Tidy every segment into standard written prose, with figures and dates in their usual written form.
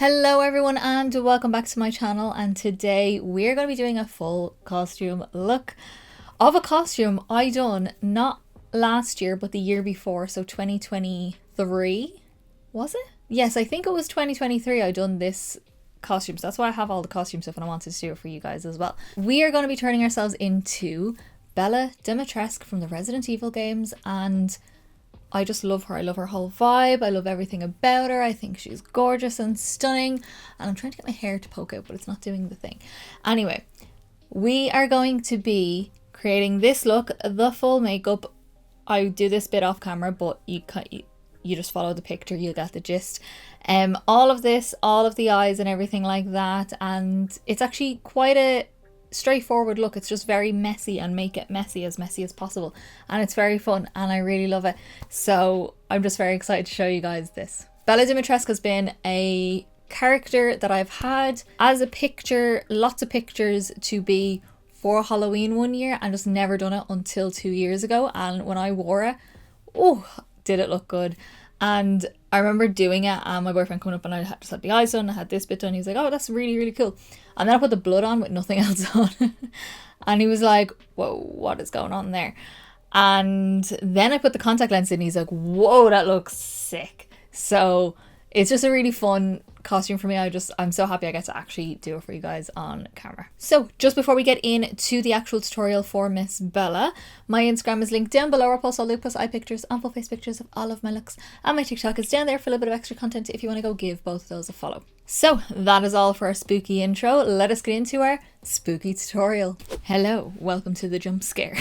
Hello everyone and welcome back to my channel, and today we're going to be doing a full costume look of a costume I done not last year but the year before, so 2023, was it? Yes, I think it was 2023 I done this costume, so that's why I have all the costume stuff and I wanted to do it for you guys as well. We are going to be turning ourselves into Bela Dimitrescu from the Resident Evil games, and I just love her. I love her whole vibe. I love everything about her. I think she's gorgeous and stunning. And I'm trying to get my hair to poke out, but it's not doing the thing. Anyway, we are going to be creating this look, the full makeup. I do this bit off camera, but you just follow the picture, you'll get the gist. All of this, all of the eyes and everything like that. And it's actually quite a straightforward look. It's just very messy and make it messy as possible, and it's very fun and I really love it, so I'm just very excited to show you guys this. Bela Dimitrescu has been a character that I've had as a picture, lots of pictures to be for Halloween one year, and just never done it until 2 years ago, and when I wore it, oh, did it look good. And I remember doing it and my boyfriend coming up and I just had the eyes done, I had this bit done. He was like, oh, that's really, really cool. And then I put the blood on with nothing else on. And he was like, whoa, what is going on there? And then I put the contact lens in and he's like, whoa, that looks sick. So it's just a really fun costume for me. I'm so happy I get to actually do it for you guys on camera. So just before we get into the actual tutorial for Miss Bela, my Instagram is linked down below. I post all look posts, eye pictures and full face pictures of all of my looks, and my TikTok is down there for a little bit of extra content if you want to go give both of those a follow. So that is all for our spooky intro. Let us get into our spooky tutorial. Hello, welcome to the jump scare.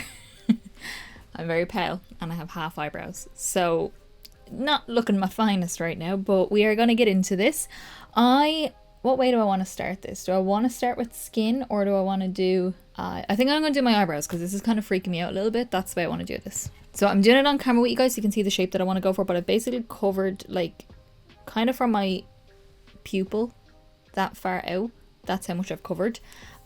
I'm very pale and I have half eyebrows, so not looking my finest right now, but we are going to get into this. What way do I want to start this? Do I want to start with skin, or do I want to do I think I'm going to do my eyebrows because this is kind of freaking me out a little bit. That's the way I want to do this. So I'm doing it on camera with you guys so you can see the shape that I want to go for, but I basically covered like kind of from my pupil that far out. That's how much I've covered.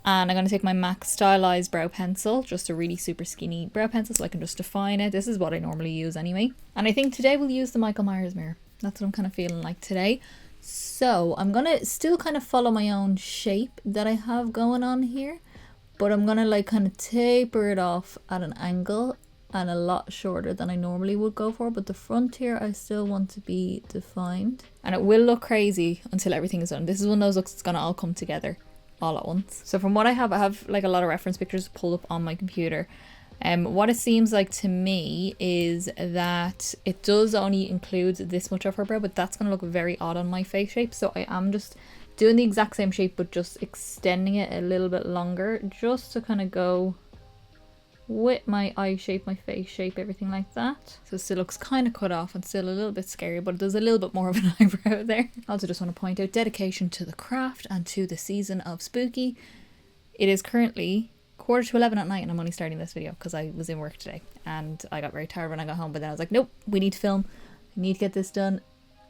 And I'm going to take my MAC Stylized brow pencil, just a really super skinny brow pencil so I can just define it. This is what I normally use anyway. And I think today we'll use the Michael Myers mirror. That's what I'm kind of feeling like today. So I'm going to still kind of follow my own shape that I have going on here, but I'm going to like kind of taper it off at an angle and a lot shorter than I normally would go for. But the front here I still want to be defined. And it will look crazy until everything is done. This is one of those looks that's going to all come together all at once. So from what I have like a lot of reference pictures pulled up on my computer. What it seems like to me is that it does only include this much of her brow, but that's going to look very odd on my face shape. So I am just doing the exact same shape, but just extending it a little bit longer, just to kind of go with my eye shape, my face shape, everything like that. So it still looks kind of cut off and still a little bit scary, but there's a little bit more of an eyebrow there. I also just want to point out dedication to the craft and to the season of spooky. It is currently 11:15 at night and I'm only starting this video because I was in work today and I got very tired when I got home, but then I was like, nope, we need to film, I need to get this done.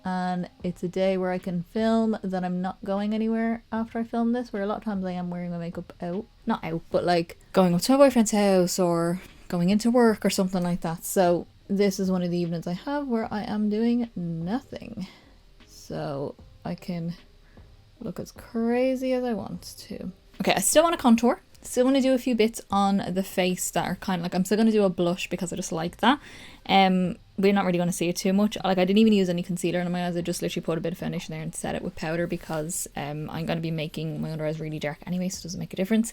And it's a day where I can film that I'm not going anywhere after I film this, where a lot of times I am wearing my makeup out. Not out, but like going up to my boyfriend's house or going into work or something like that. So this is one of the evenings I have where I am doing nothing. So I can look as crazy as I want to. Okay, I still want to contour. Still want to do a few bits on the face that are kind of like, I'm still going to do a blush because I just like that. We're not really going to see it too much. Like, I didn't even use any concealer in my eyes. I just literally put a bit of foundation there and set it with powder because I'm going to be making my under eyes really dark anyway, so it doesn't make a difference.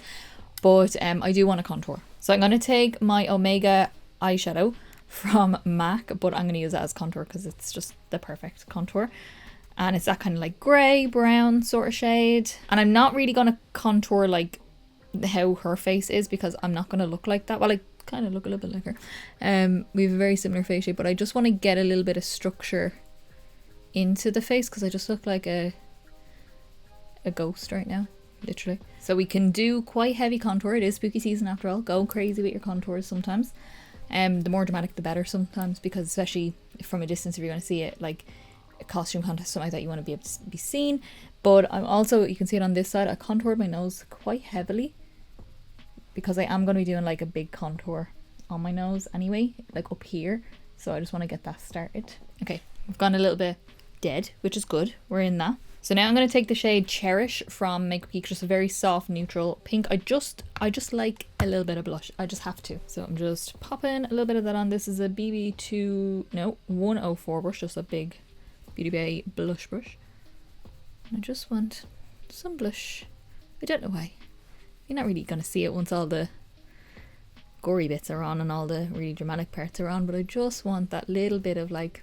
But I do want to contour. So I'm going to take my Omega eyeshadow from MAC, but I'm going to use it as contour because it's just the perfect contour. And it's that kind of like grey, brown sort of shade. And I'm not really going to contour like how her face is because I'm not going to look like that. Well, I kind of look a little bit like her. We have a very similar face shape, but I just want to get a little bit of structure into the face because I just look like a ghost right now, literally. So we can do quite heavy contour. It is spooky season after all. Go crazy with your contours sometimes. The more dramatic the better sometimes, because especially from a distance, if you're going to see it like a costume contest, something like that, you want to be able to be seen. But I'm also, you can see it on this side, I contoured my nose quite heavily because I am going to be doing like a big contour on my nose anyway, like up here. So I just want to get that started. Okay, I've gone a little bit dead, which is good. We're in that. So now I'm going to take the shade Cherish from Makeup Geek, just a very soft neutral pink. I just like a little bit of blush. I just have to. So I'm just popping a little bit of that on. This is a 104 brush, just a big Beauty Bay blush brush. And I just want some blush. I don't know why. You're not really going to see it once all the gory bits are on and all the really dramatic parts are on, but I just want that little bit of like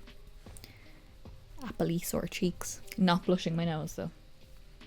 appley sort of cheeks. Not blushing my nose though.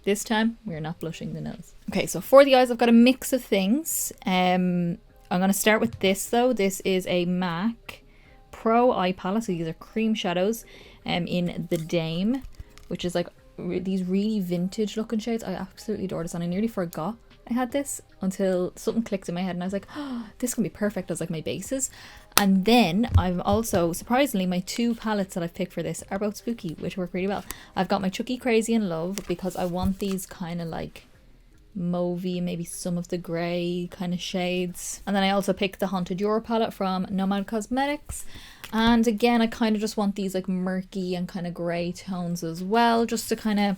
This time we're not blushing the nose. Okay, so for the eyes I've got a mix of things. I'm going to start with this though. This is a MAC Pro Eye Palette. So these are cream shadows in the Dame, which is like these really vintage looking shades. I absolutely adore this and I nearly forgot I had this until something clicked in my head and I was like, oh, this can be perfect as like my bases. And then I've also, surprisingly, my two palettes that I've picked for this are both spooky, which work really well. I've got my Chucky Crazy in Love because I want these kind of like mauvey, maybe some of the grey kind of shades. And then I also picked the Haunted Euro palette from Nomad Cosmetics. And again, I kind of just want these like murky and kind of grey tones as well, just to kind of...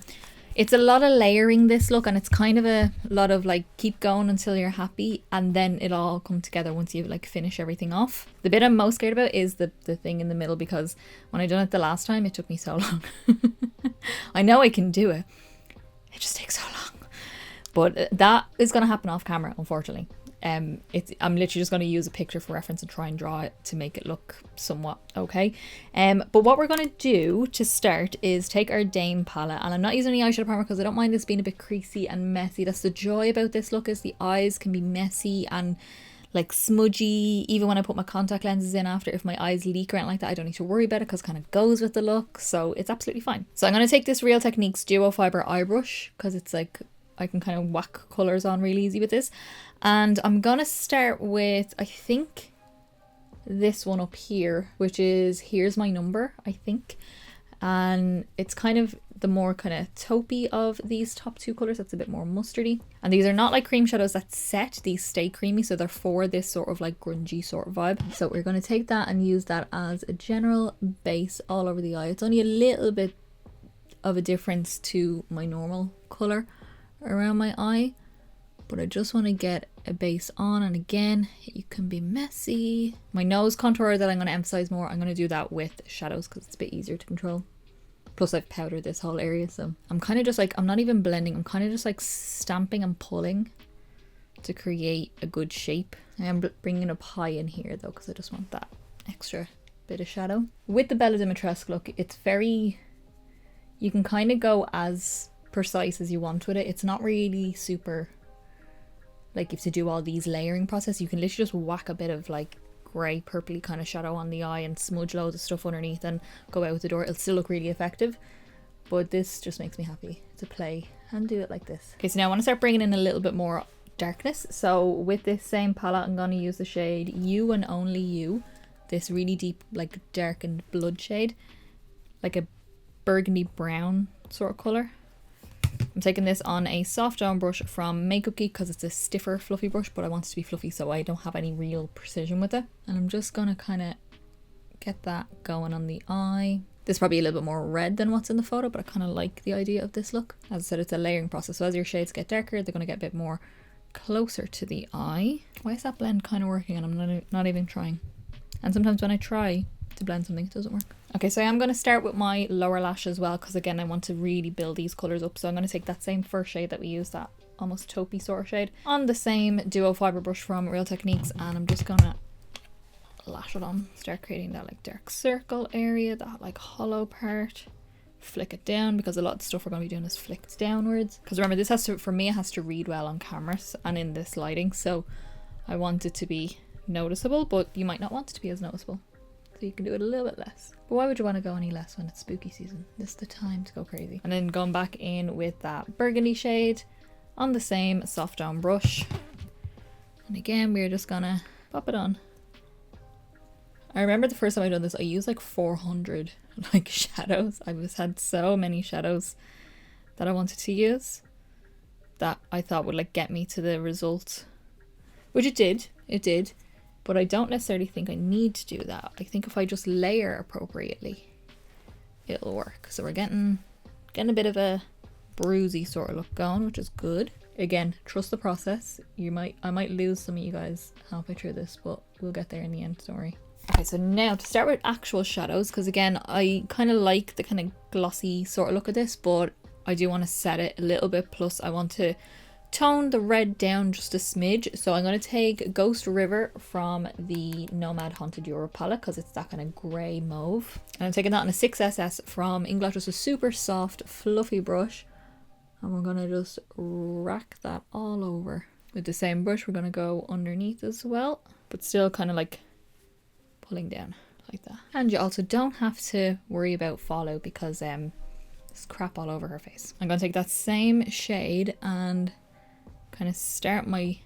It's a lot of layering this look, and it's kind of a lot of like keep going until you're happy and then it'll all come together once you like finish everything off. The bit I'm most scared about is the thing in the middle, because when I done it the last time it took me so long. I know I can do it. It just takes so long. But that is going to happen off camera, unfortunately. I'm literally just going to use a picture for reference and try and draw it to make it look somewhat okay. But what we're going to do to start is take our Dame palette, and I'm not using any eyeshadow primer because I don't mind this being a bit creasy and messy. That's the joy about this look, is the eyes can be messy and like smudgy. Even when I put my contact lenses in after, if my eyes leak or anything like that, I don't need to worry about it because it kind of goes with the look, so it's absolutely fine. So I'm going to take this Real Techniques Duo Fiber eye brush because it's like I can kind of whack colours on really easy with this. And I'm gonna start with, I think, this one up here, which is Here's My Number, I think. And it's kind of the more kind of taupey of these top two colours. That's a bit more mustardy. And these are not like cream shadows that set, these stay creamy, so they're for this sort of like grungy sort of vibe. So we're going to take that and use that as a general base all over the eye. It's only a little bit of a difference to my normal colour around my eye, but I just want to get a base on. And again, you can be messy. My nose contour that I'm going to emphasize more, I'm going to do that with shadows because it's a bit easier to control. Plus I've powdered this whole area, so I'm kind of just like, I'm not even blending, I'm kind of just like stamping and pulling to create a good shape. I am bringing up high in here though because I just want that extra bit of shadow. With the Bela Dimitrescu look, it's very, you can kind of go as precise as you want with it. It's not really super like, if to do all these layering process, you can literally just whack a bit of like grey purpley kind of shadow on the eye and smudge loads of stuff underneath and go out the door. It'll still look really effective, but this just makes me happy to play and do it like this. Okay, so now I want to start bringing in a little bit more darkness. So with this same palette, I'm going to use the shade You and Only You, this really deep like darkened blood shade, like a burgundy brown sort of colour. I'm taking this on a soft down brush from Makeup Geek because it's a stiffer fluffy brush, but I want it to be fluffy so I don't have any real precision with it. And I'm just going to kind of get that going on the eye. This is probably a little bit more red than what's in the photo, but I kind of like the idea of this look. As I said, it's a layering process, so as your shades get darker, they're going to get a bit more closer to the eye. Why is that blend kind of working and I'm not even trying? And sometimes when I try to blend something, it doesn't work. Okay, so I am going to start with my lower lash as well because again I want to really build these colours up. So I'm going to take that same first shade that we used, that almost taupey sort of shade, on the same duo fibre brush from Real Techniques, and I'm just going to lash it on. Start creating that like dark circle area, that like hollow part. Flick it down because a lot of the stuff we're going to be doing is flicked downwards. Because remember, this has to, for me, it has to read well on cameras and in this lighting. So I want it to be noticeable, but you might not want it to be as noticeable. So you can do it a little bit less. But why would you want to go any less when it's spooky season? This is the time to go crazy. And then going back in with that burgundy shade on the same soft down brush. And again, we're just gonna pop it on. I remember the first time I done this, I used like 400 like shadows. I had so many shadows that I wanted to use that I thought would like get me to the result, which it did. But I don't necessarily think I need to do that. I think if I just layer appropriately, it'll work. So we're getting a bit of a bruisey sort of look going, which is good. Again, trust the process. I might lose some of you guys halfway through this, but we'll get there in the end, don't worry. Okay, so now to start with actual shadows, because again, I kind of like the kind of glossy sort of look of this, but I do want to set it a little bit, plus I want to tone the red down just a smidge. So I'm going to take Ghost River from the Nomad Haunted Europe palette, because it's that kind of grey mauve. And I'm taking that on a 6SS from Inkblot, just a super soft, fluffy brush. And we're going to just rack that all over. With the same brush, we're going to go underneath as well, but still kind of like pulling down like that. And you also don't have to worry about fallout, because there's crap all over her face. I'm going to take that same shade and kind of start my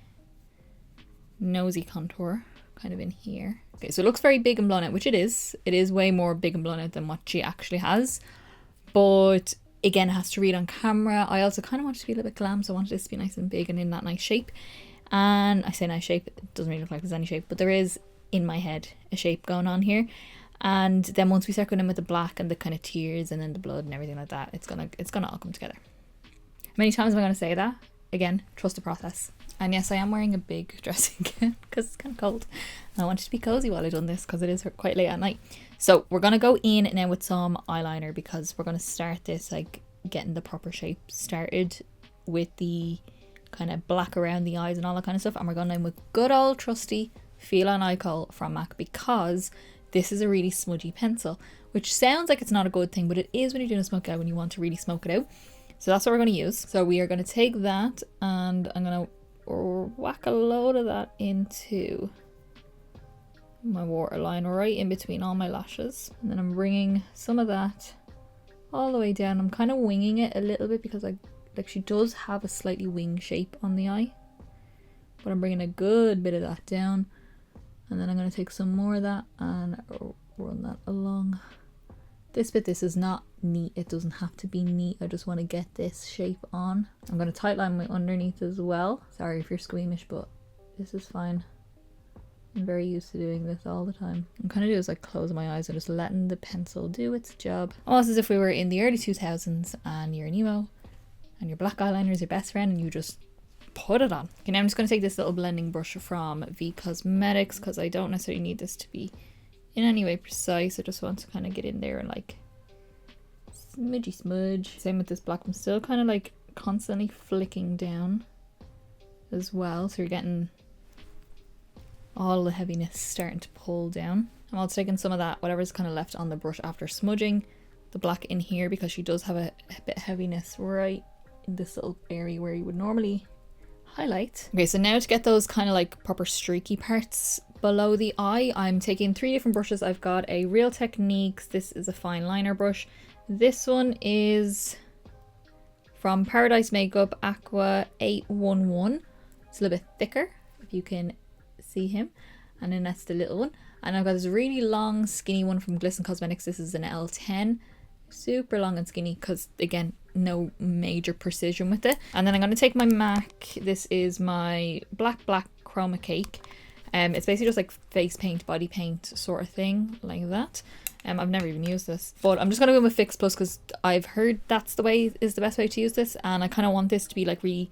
nosy contour kind of in here. Okay, so it looks very big and blown out, which it is. It is way more big and blown out than what she actually has. But again, it has to read on camera. I also kind of want it to be a little bit glam, so I wanted this to be nice and big and in that nice shape. And I say nice shape, it doesn't really look like there's any shape, but there is, in my head, a shape going on here. And then once we start going in with the black and the kind of tears and then the blood and everything like that, it's gonna all come together. How many times am I gonna say that? Again, trust the process. And yes, I am wearing a big dress again because it's kind of cold. And I want it to be cozy while I done this, because it is quite late at night. So we're gonna go in now with some eyeliner, because we're gonna start this like getting the proper shape started with the kind of black around the eyes and all that kind of stuff. And we're going in with good old trusty Feline Eye Kohl from MAC, because this is a really smudgy pencil, which sounds like it's not a good thing, but it is when you're doing a smoke out, when you want to really smoke it out. So that's what we're going to use. So we are going to take that, and I'm going to whack a load of that into my waterline right in between all my lashes. And then I'm bringing some of that all the way down. I'm kind of winging it a little bit, because she does have a slightly wing shape on the eye. But I'm bringing a good bit of that down. And then I'm going to take some more of that and run that along this bit. This is not neat. It doesn't have to be neat. I just want to get this shape on. I'm going to tightline my underneath as well. Sorry if you're squeamish, but this is fine. I'm very used to doing this all the time. I'm kind of doing is like closing my eyes and just letting the pencil do its job. Almost as if we were in the early 2000s and you're an emo and your black eyeliner is your best friend and you just put it on. Okay, now I'm just going to take this little blending brush from V Cosmetics, because I don't necessarily need this to be in any way precise. I just want to kind of get in there and like smudgy smudge. Same with this black. I'm still kind of like constantly flicking down as well, so you're getting all the heaviness starting to pull down. I'm also taking some of that, whatever's kind of left on the brush after smudging the black in here, because she does have a bit of heaviness right in this little area where you would normally highlight. Okay, so now to get those kind of like proper streaky parts below the eye, I'm taking 3 different brushes. I've got a Real Techniques, this is a fine liner brush. This one is from Paradise Makeup Aqua 811. It's a little bit thicker, if you can see him. And then that's the little one. And I've got this really long skinny one from Bliss Cosmetics. This is an L10. Super long and skinny, because again, no major precision with it. And then I'm going to take my MAC. This is my black Chromacake. It's basically just like face paint, body paint sort of thing, like that. I've never even used this, but I'm just going to go with Fix Plus, because I've heard that's the way is the best way to use this, and I kind of want this to be like really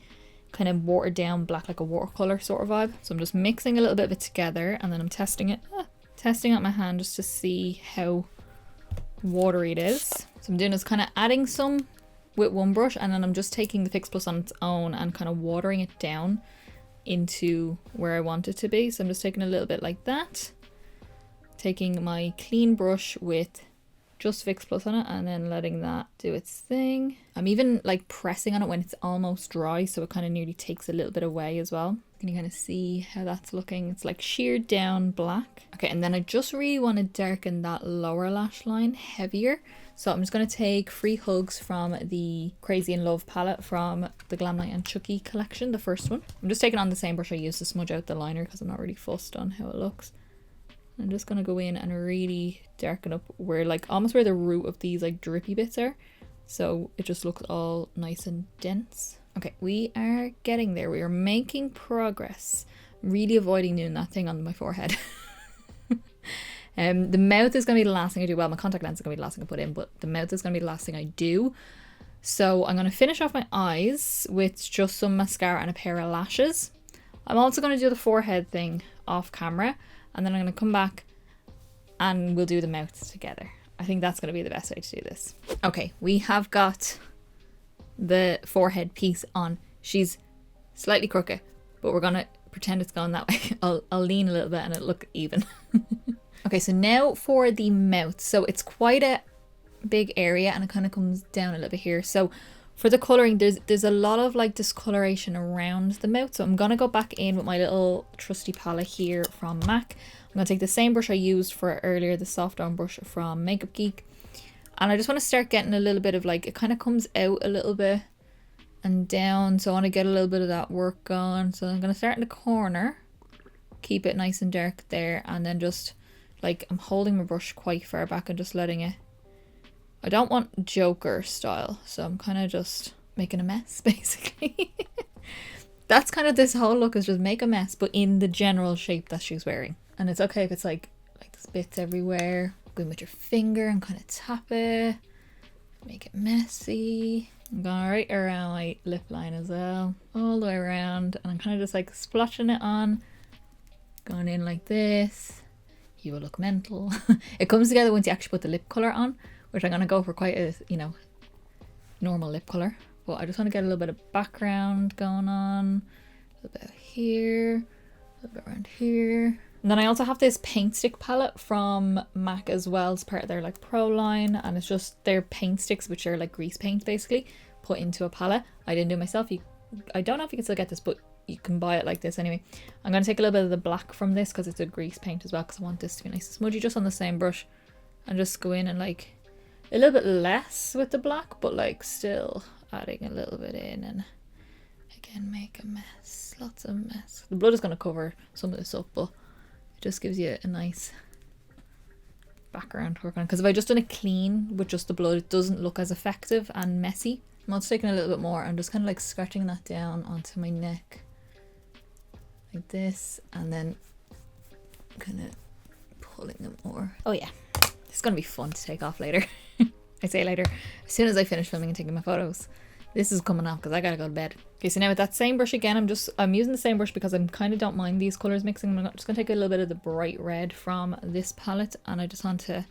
kind of watered down black, like a watercolor sort of vibe. So I'm just mixing a little bit of it together, and then I'm testing out my hand just to see how watery it is. So I'm doing is kind of adding some with one brush, and then I'm just taking the Fix Plus on its own and kind of watering it down into where I want it to be. So I'm just taking a little bit like that, taking my clean brush with just Fix Plus on it, and then letting that do its thing. I'm even like pressing on it when it's almost dry, so it kind of nearly takes a little bit away as well. Can you kind of see how that's looking? It's like sheared down black. Okay, and then I just really want to darken that lower lash line heavier. So I'm just going to take Free Hugs from the Crazy in Love palette from the Glamlite and Chucky collection, the first one. I'm just taking on the same brush I used to smudge out the liner, because I'm not really fussed on how it looks. I'm just going to go in and really darken up where like almost where the root of these like drippy bits are, so it just looks all nice and dense. Okay, we are getting there. We are making progress. Really avoiding doing that thing on my forehead. The mouth is going to be the last thing I do. Well, my contact lens is going to be the last thing I put in, but the mouth is going to be the last thing I do. So I'm going to finish off my eyes with just some mascara and a pair of lashes. I'm also going to do the forehead thing off camera, and then I'm going to come back and we'll do the mouth together. I think that's going to be the best way to do this. Okay, we have got the forehead piece on. She's slightly crooked, but we're going to pretend it's going that way. I'll lean a little bit and it'll look even. Okay, so now for the mouth. So it's quite a big area and it kind of comes down a little bit here. So for the colouring, there's a lot of like discoloration around the mouth. So I'm going to go back in with my little trusty palette here from MAC. I'm going to take the same brush I used for earlier, the soft down brush from Makeup Geek. And I just want to start getting a little bit of like, it kind of comes out a little bit and down. So I want to get a little bit of that work on. So I'm going to start in the corner, keep it nice and dark there. And then just like, I'm holding my brush quite far back and just letting it. I don't want Joker style, so I'm kind of just making a mess, basically. That's kind of this whole look, is just make a mess, but in the general shape that she's wearing. And it's okay if it's like there's bits everywhere. Go in with your finger and kind of tap it. Make it messy. I'm going right around my lip line as well, all the way around. And I'm kind of just like splotching it on. Going in like this. You will look mental. It comes together once you actually put the lip colour on, which I'm going to go for quite a, you know, normal lip colour. But I just want to get a little bit of background going on. A little bit here. A little bit around here. And then I also have this Paintstick palette from MAC as well. It's part of their like Pro line. And it's just their paint sticks, which are like grease paint basically, put into a palette. I didn't do it myself. I don't know if you can still get this, but you can buy it like this anyway. I'm going to take a little bit of the black from this because it's a grease paint as well, because I want this to be nice and smudgy, just on the same brush. And just go in and like a little bit less with the black, but like still adding a little bit in, and again make a mess, lots of mess. The blood is going to cover some of this up, but it just gives you a nice background to work on. Because if I just done it clean with just the blood, it doesn't look as effective and messy. I'm also taking a little bit more and just kind of like scratching that down onto my neck like this, and then kind of pulling it more. Oh yeah, it's going to be fun to take off later. I say later, as soon as I finish filming and taking my photos. This is coming off because I gotta go to bed. Okay, so now with that same brush again, I'm using the same brush because I kind of don't mind these colours mixing. I'm just gonna take a little bit of the bright red from this palette, and I just want to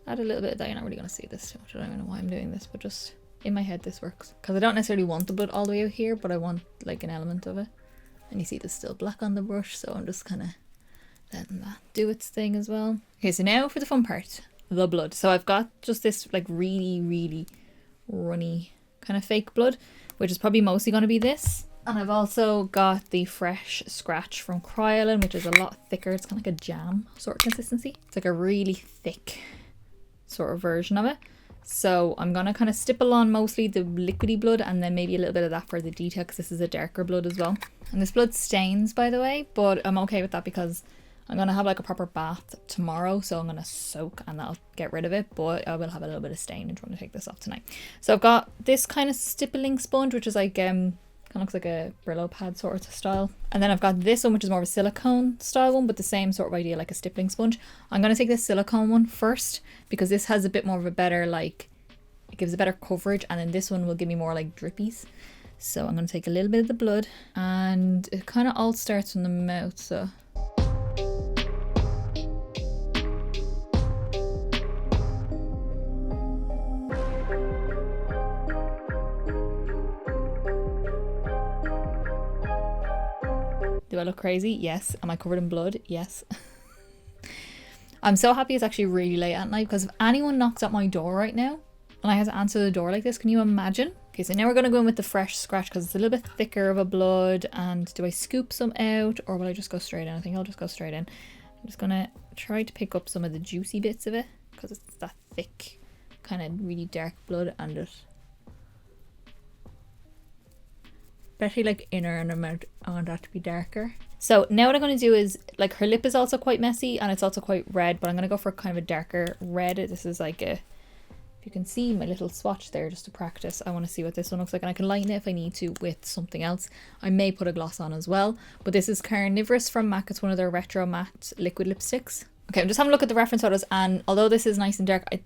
add a little bit of that. You're not really gonna see this too much. I don't even know why I'm doing this, but just in my head this works. Because I don't necessarily want the blood all the way out here, but I want like an element of it. And you see there's still black on the brush, so I'm just kind of letting that do its thing as well. Okay, so now for the fun part, the blood. So I've got just this like really runny kind of fake blood, which is probably mostly going to be this. And I've also got the Fresh Scratch from Kryolan, which is a lot thicker. It's kind of like a jam sort of consistency. It's like a really thick sort of version of it. So I'm going to kind of stipple on mostly the liquidy blood, and then maybe a little bit of that for the detail, because this is a darker blood as well. And this blood stains, by the way, but I'm okay with that because I'm going to have like a proper bath tomorrow, so I'm going to soak and that'll get rid of it, but I will have a little bit of stain and trying to take this off tonight. So I've got this kind of stippling sponge, which is like, kind of looks like a Brillo pad sort of style. And then I've got this one, which is more of a silicone style one, but the same sort of idea, like a stippling sponge. I'm going to take this silicone one first, because this has a bit more of a better, like, it gives a better coverage, and then this one will give me more like drippies. So I'm going to take a little bit of the blood, and it kind of all starts in the mouth, so... Do I look crazy? Yes. Am I covered in blood? Yes. I'm so happy it's actually really late at night, because if anyone knocks at my door right now and I have to answer the door like this, can you imagine? Okay, so now we're going to go in with the Fresh Scratch because it's a little bit thicker of a blood. And do I scoop some out, or will I just go straight in? I think I'll just go straight in. I'm just going to try to pick up some of the juicy bits of it because it's that thick, kind of really dark blood, and just... especially like inner and mouth, I want that to be darker. So now what I'm going to do is, like, her lip is also quite messy and it's also quite red, but I'm going to go for kind of a darker red. This is like a, if you can see my little swatch there just to practice, I want to see what this one looks like, and I can lighten it if I need to with something else. I may put a gloss on as well, but this is Carnivorous from MAC. It's one of their retro matte liquid lipsticks. Okay, I'm just having a look at the reference photos, and although this is nice and dark, I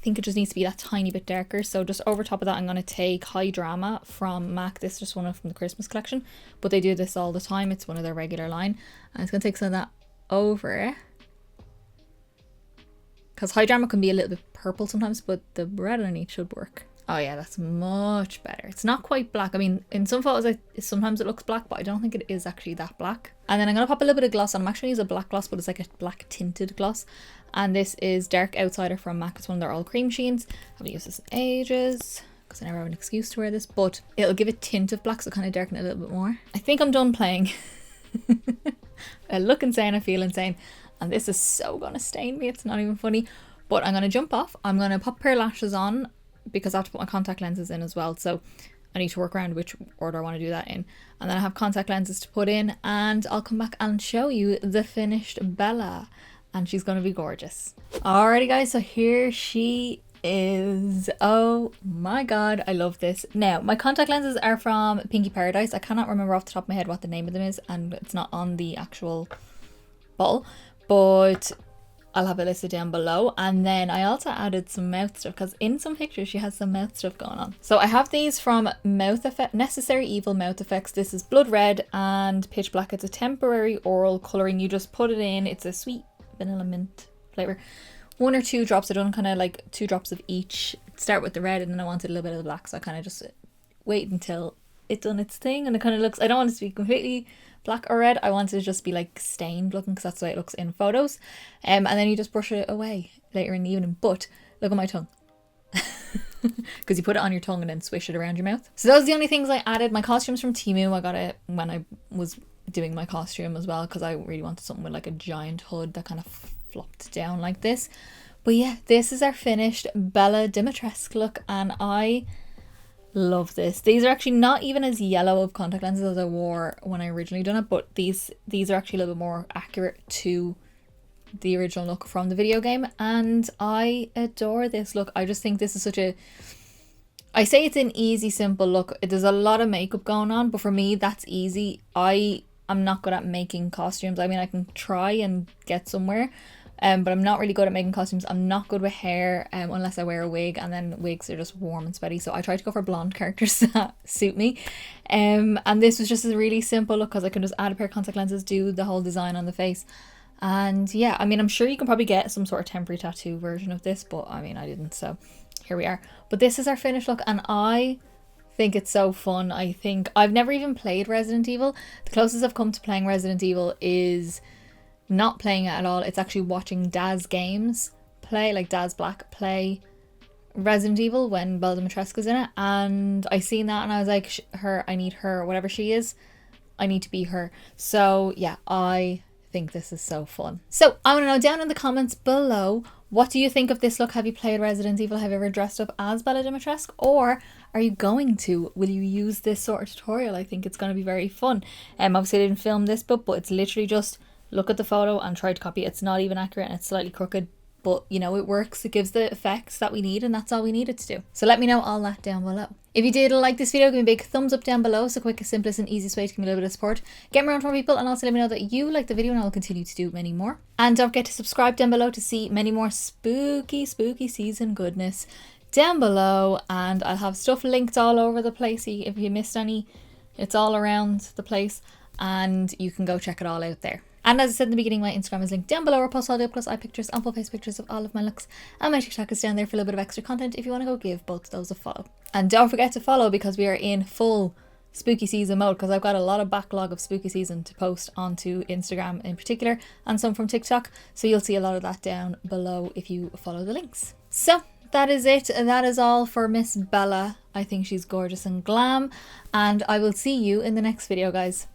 think it just needs to be that tiny bit darker. So just over top of that, I'm going to take High Drama from MAC. This is just one from the Christmas collection, but they do this all the time. It's one of their regular line. And it's going to take some of that over it, because High Drama can be a little bit purple sometimes, but the red underneath should work. Oh yeah, that's much better. It's not quite black. I mean, in some photos, sometimes it looks black, but I don't think it is actually that black. And then I'm going to pop a little bit of gloss on. I'm actually using a black gloss, but it's like a black tinted gloss. And this is Dark Outsider from MAC. It's one of their all cream sheens. I haven't used this in ages because I never have an excuse to wear this, but it'll give a tint of black, so kind of darken it a little bit more. I think I'm done playing. I look insane, I feel insane. And this is so going to stain me. It's not even funny. But I'm going to jump off. I'm going to pop a pair of lashes on, because I have to put my contact lenses in as well, so I need to work around which order I want to do that in. And then I have contact lenses to put in, and I'll come back and show you the finished Bella, and she's going to be gorgeous. Alrighty guys, so here she is. Oh my god, I love this. Now, my contact lenses are from Pinky Paradise. I cannot remember off the top of my head what the name of them is, and it's not on the actual bottle, but I'll have it listed down below. And then I also added some mouth stuff, because in some pictures she has some mouth stuff going on. So I have these from Mouth Effect, Necessary Evil Mouth Effects. This is Blood Red and Pitch Black. It's a temporary oral colouring. You just put it in. It's a sweet vanilla mint flavour. 1 or 2 drops. I done kind of like 2 drops of each. Start with the red, and then I wanted a little bit of the black, so I kind of just wait until it done its thing. And it kind of looks, I don't want it to be completely black or red. I want it to just be like stained looking, because that's the way it looks in photos. And then you just brush it away later in the evening. But look at my tongue, because you put it on your tongue and then swish it around your mouth. So those are the only things I added. My costume's from Temu. I got it when I was doing my costume as well, because I really wanted something with like a giant hood that kind of flopped down like this. But yeah, this is our finished Bela Dimitrescu look, and I love this. These are actually not even as yellow of contact lenses as I wore when I originally done it, but these are actually a little bit more accurate to the original look from the video game, and I adore this look. I just think this is such a, I say it's an easy, simple look. There's a lot of makeup going on, but for me that's easy. I'm not good at making costumes. I mean, I can try and get somewhere, but I'm not really good at making costumes. I'm not good with hair unless I wear a wig, and then wigs are just warm and sweaty, so I try to go for blonde characters that suit me. And this was just a really simple look, because I can just add a pair of contact lenses, do the whole design on the face. And yeah, I mean, I'm sure you can probably get some sort of temporary tattoo version of this, but I mean, I didn't, so here we are. But this is our finished look, and I think it's so fun. I think I've never even played Resident Evil. The closest I've come to playing Resident Evil is not playing it at all. It's actually watching Daz Games play, like Daz Black play Resident Evil when Bela Dimitrescu's in it, and I seen that and I was like, her, I need her, whatever she is, I need to be her. So yeah, I think this is so fun. So I want to know down in the comments below, what do you think of this look? Have you played Resident Evil? Have you ever dressed up as Bela Dimitrescu? Or are you going to? Will you use this sort of tutorial? I think it's going to be very fun. Obviously I didn't film this but it's literally just look at the photo and try to copy it. It's not even accurate and it's slightly crooked, but you know, it works. It gives the effects that we need, and that's all we needed to do. So let me know all that down below. If you did like this video, give me a big thumbs up down below. It's the quickest, simplest and easiest way to give me a little bit of support. Get me around more people, and also let me know that you like the video, and I'll continue to do many more. And don't forget to subscribe down below to see many more spooky season goodness down below. And I'll have stuff linked all over the place. If you missed any, it's all around the place, and you can go check it all out there. And as I said in the beginning, my Instagram is linked down below, where I post all the up close eye pictures and full face pictures of all of my looks. And my TikTok is down there for a little bit of extra content if you want to go give both of those a follow. And don't forget to follow, because we are in full spooky season mode, because I've got a lot of backlog of spooky season to post onto Instagram in particular, and some from TikTok. So you'll see a lot of that down below if you follow the links. So that is it. That is all for Miss Bella. I think she's gorgeous and glam, and I will see you in the next video, guys.